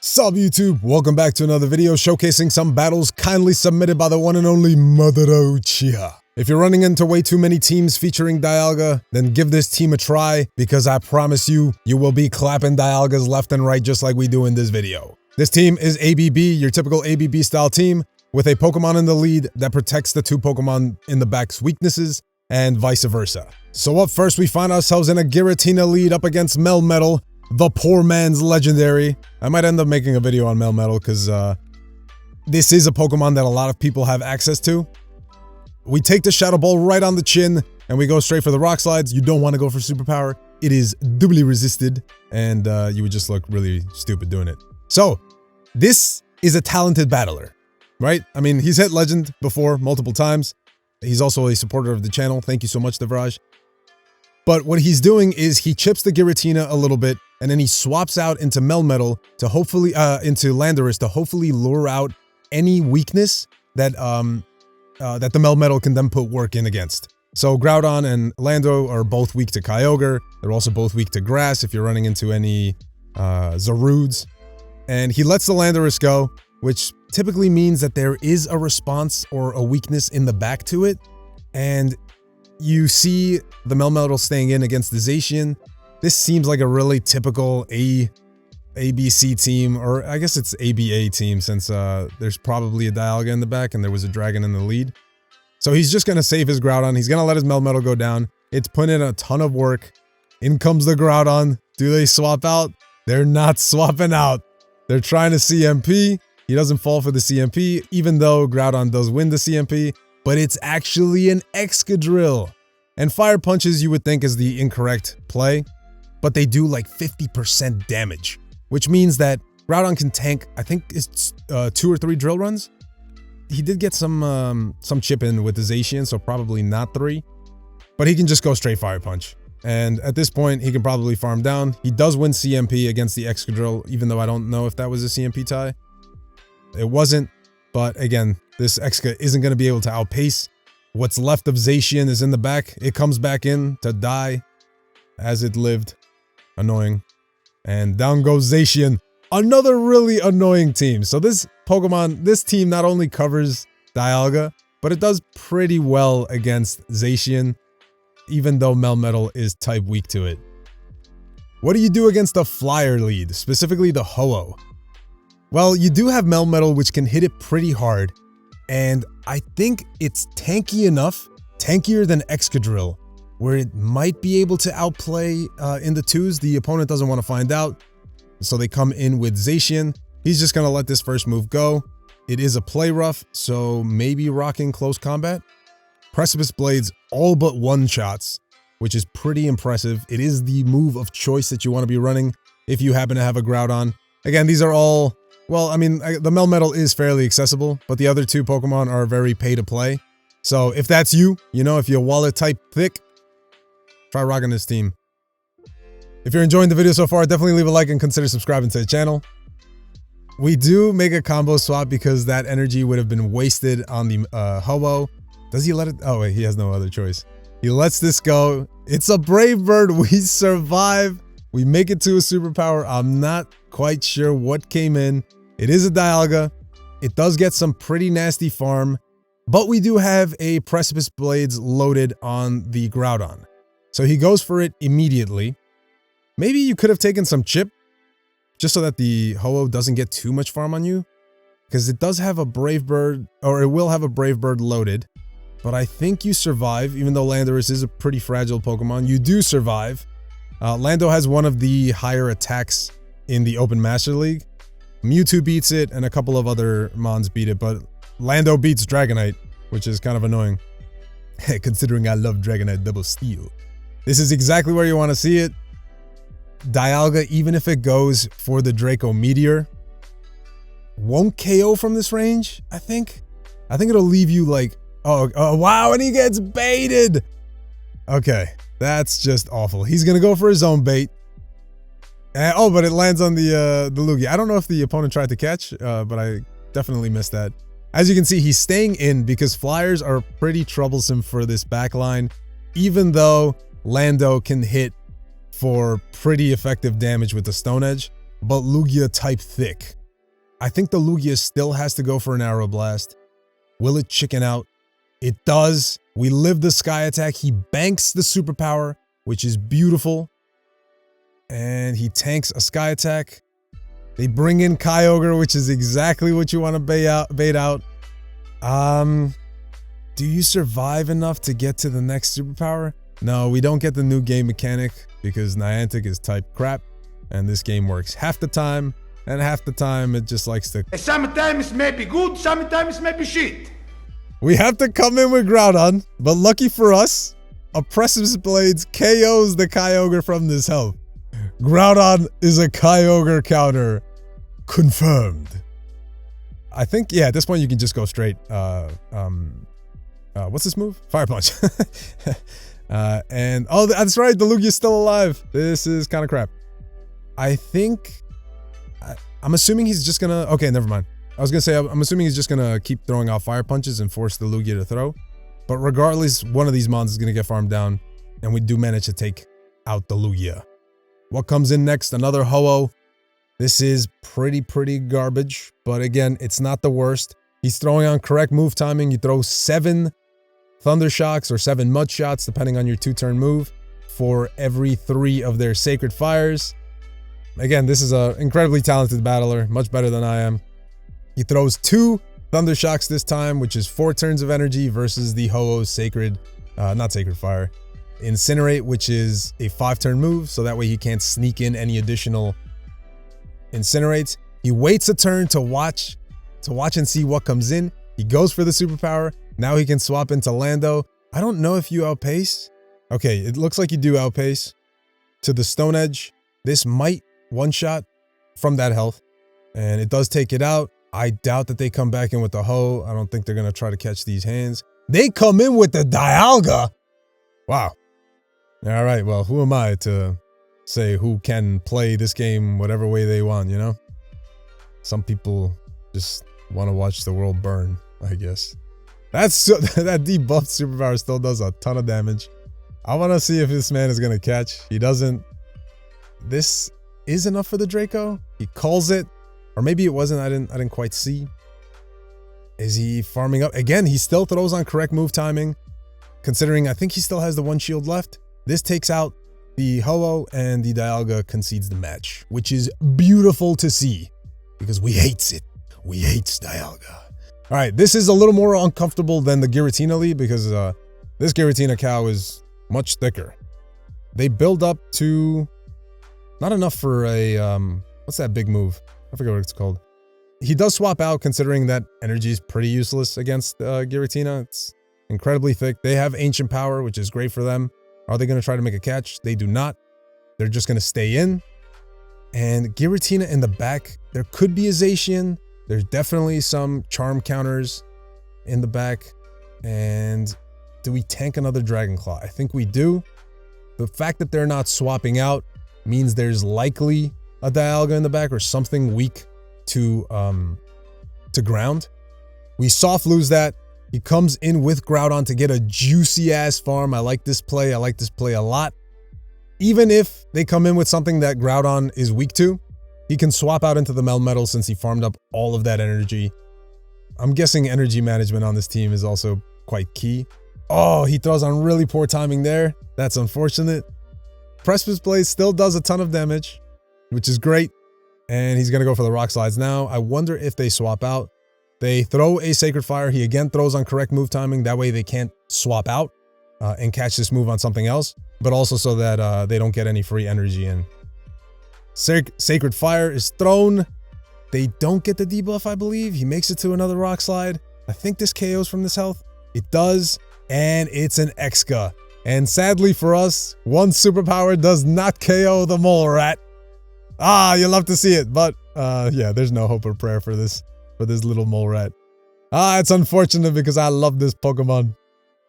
Sup YouTube, welcome back to another video showcasing some battles kindly submitted by the one and only Madara Uchiha. If you're running into way too many teams featuring Dialga, then give this team a try because I promise you, you will be clapping Dialgas left and right just like we do in this video. This team is ABB, your typical ABB style team, with a Pokemon in the lead that protects the two Pokemon in the back's weaknesses, and vice versa. So up first, we find ourselves in a Giratina lead up against Melmetal, the poor man's legendary. I might end up making a video on Melmetal because this is a Pokemon that a lot of people have access to. We take the Shadow Ball right on the chin and we go straight for the Rock Slides. You don't want to go for Superpower. It is doubly resisted and you would just look really stupid doing it. So this is a talented battler, right? I mean, he's hit Legend before multiple times. He's also a supporter of the channel. Thank you so much, Devraj. But what he's doing is he chips the Giratina a little bit, and then he swaps out into Melmetal to hopefully, into Landorus to hopefully lure out any weakness that that the Melmetal can then put work in against. So Groudon and Lando are both weak to Kyogre. They're also both weak to Grass if you're running into any Zarudes. And he lets the Landorus go, which typically means that there is a response or a weakness in the back to it. And you see the Melmetal staying in against the Zacian. This seems like a really typical ABC team, or I guess it's ABA team since there's probably a Dialga in the back and there was a Dragon in the lead. So he's just going to save his Groudon. He's going to let his Melmetal go down. It's put in a ton of work. In comes the Groudon. Do they swap out? They're not swapping out. They're trying to CMP. He doesn't fall for the CMP, even though Groudon does win the CMP, but it's actually an Excadrill. And Fire Punches you would think is the incorrect play, but they do like 50% damage, which means that Groudon can tank, I think it's 2 or 3 drill runs. He did get some chip in with the Zacian, so probably not 3, but he can just go straight Fire Punch. And at this point, he can probably farm down. He does win CMP against the Excadrill, even though I don't know if that was a CMP tie. It wasn't, but again, this Exca isn't going to be able to outpace. What's left of Zacian is in the back. It comes back in to die as it lived. Annoying. And down goes Zacian. Another really annoying team. So this Pokemon, this team not only covers Dialga, but it does pretty well against Zacian, even though Melmetal is type weak to it. What do you do against the Flyer lead, specifically the Ho-Oh? Well, you do have Melmetal, which can hit it pretty hard, and I think it's tanky enough, tankier than Excadrill, where it might be able to outplay in the 2s. The opponent doesn't want to find out, so they come in with Zacian. He's just going to let this first move go. It is a play rough, so maybe rocking close combat. Precipice Blades all but one-shots, which is pretty impressive. It is the move of choice that you want to be running if you happen to have a Groudon. Again, these are all... Well, I mean, the Melmetal is fairly accessible, but the other 2 Pokemon are very pay-to-play. So if that's you, you know, if you're wallet type thick, try rocking this team. If you're enjoying the video so far, definitely leave a like and consider subscribing to the channel. We do make a combo swap because that energy would have been wasted on the Ho-Oh. Does he let it? Oh, wait, he has no other choice. He lets this go. It's a Brave Bird. We survive. We make it to a superpower. I'm not quite sure what came in. It is a Dialga. It does get some pretty nasty farm, but we do have a Precipice Blades loaded on the Groudon. So he goes for it immediately. Maybe you could have taken some chip just so that the Ho-Oh doesn't get too much farm on you, because it does have a Brave Bird, or it will have a Brave Bird loaded, but I think you survive. Even though Landorus is a pretty fragile Pokemon, you do survive. Lando has one of the higher attacks in the Open Master League. Mewtwo beats it, and a couple of other Mons beat it, but Lando beats Dragonite, which is kind of annoying, considering I love Dragonite Double Steel. This is exactly where you want to see it. Dialga, even if it goes for the Draco Meteor, won't KO from this range, I think. I think it'll leave you like, oh wow, and he gets baited! Okay, that's just awful. He's gonna go for his own bait. Oh, but it lands on the Lugia. I don't know if the opponent tried to catch, but I definitely missed that. As you can see, he's staying in because Flyers are pretty troublesome for this backline, even though Lando can hit for pretty effective damage with the Stone Edge. but Lugia type thick. I think the Lugia still has to go for an Arrow Blast. Will it chicken out? It does. We live the Sky Attack. He banks the Superpower, which is beautiful. And he tanks a Sky Attack. They bring in Kyogre, which is exactly what you want to bait out. Do you survive enough to get to the next Superpower? No, we don't get the new game mechanic because Niantic is type crap. And this game works half the time. And half the time, it just likes to... Sometimes may be good, sometimes may be shit. We have to come in with Groudon, but lucky for us, Oppressive Blades KOs the Kyogre from this health. Groudon is a Kyogre counter. Confirmed. I think, yeah, at this point you can just go straight. What's this move? Fire Punch. And, oh, that's right, the Lugia's still alive. This is kind of crap. I think... I'm assuming he's just gonna... Okay, never mind. I was gonna say, I'm assuming he's just gonna keep throwing out fire punches and force the Lugia to throw. But regardless, one of these mons is gonna get farmed down. And we do manage to take out the Lugia. What comes in next? Another Ho-Oh. This is pretty garbage. But again, it's not the worst. He's throwing on correct move timing. You throw 7 Thunder Shocks or 7 Mud Shots, depending on your 2-turn move, for every 3 of their Sacred Fires. Again, this is an incredibly talented battler, much better than I am. He throws 2 Thunder Shocks this time, which is 4 turns of energy versus the Ho-Oh's Sacred, not Sacred Fire, Incinerate, which is a 5-turn move, so that way he can't sneak in any additional Incinerates. He waits a turn to watch and see what comes in. He goes for the Superpower. Now he can swap into Lando. I don't know if you outpace. Okay, it looks like you do outpace to the Stone Edge. This might one-shot from that health, and it does take it out. I doubt that they come back in with the Ho. I don't think they're going to try to catch these hands. They come in with the Dialga. Wow. All right, well, who am I to say who can play this game whatever way they want, you know? Some people just want to watch the world burn, I guess. That debuffed Superpower still does a ton of damage. I want to see if this man is going to catch. He doesn't. This is enough for the Draco. He calls it, or maybe it wasn't. I didn't quite see. Is he farming up again? He still throws on correct move timing, considering I think he still has the 1 shield left. This takes out the Ho-Oh, and the Dialga concedes the match, which is beautiful to see because we hates it. We hates Dialga. All right, this is a little more uncomfortable than the Giratina lead because this Giratina cow is much thicker. They build up to not enough for a, what's that big move? I forget what it's called. He does swap out considering that energy is pretty useless against Giratina. It's incredibly thick. They have Ancient Power, which is great for them. Are they going to try to make a catch? They do not. They're just going to stay in. And Giratina in the back, there could be a Zacian. There's definitely some charm counters in the back. And do we tank another Dragon Claw? I think we do. The fact that they're not swapping out means there's likely a Dialga in the back or something weak to ground. We soft lose that. He comes in with Groudon to get a juicy ass farm. I like this play. I like this play a lot. Even if they come in with something that Groudon is weak to, he can swap out into the Melmetal since he farmed up all of that energy. I'm guessing energy management on this team is also quite key. Oh, he throws on really poor timing there. That's unfortunate. Precipice Blade still does a ton of damage, which is great. And he's going to go for the Rock Slides now. I wonder if they swap out. They throw a Sacred Fire. He again throws on correct move timing. That way they can't swap out and catch this move on something else. But also so that they don't get any free energy in. Sacred Fire is thrown. They don't get the debuff, I believe. He makes it to another Rock Slide. I think this KOs from this health. It does. And it's an Exca. And sadly for us, one Superpower does not KO the Mole Rat. Ah, you love to see it. But yeah, there's no hope or prayer for this little Mole Rat. Ah, it's unfortunate because I love this Pokemon.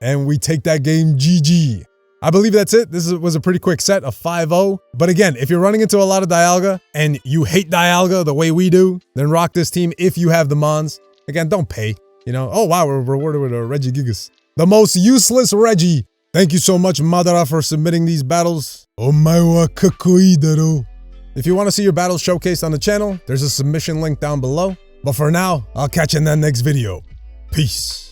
And we take that game GG. I believe that's it. This was a pretty quick set of 5-0. But again, if you're running into a lot of Dialga and you hate Dialga the way we do, then rock this team if you have the Mons. Again, don't pay. You know, oh wow, we're rewarded with a Regigigas. The most useless Reggie. Thank you so much, Madara, for submitting these battles. Omae wa kakoi daro. If you want to see your battles showcased on the channel, there's a submission link down below. But for now, I'll catch you in that next video. Peace.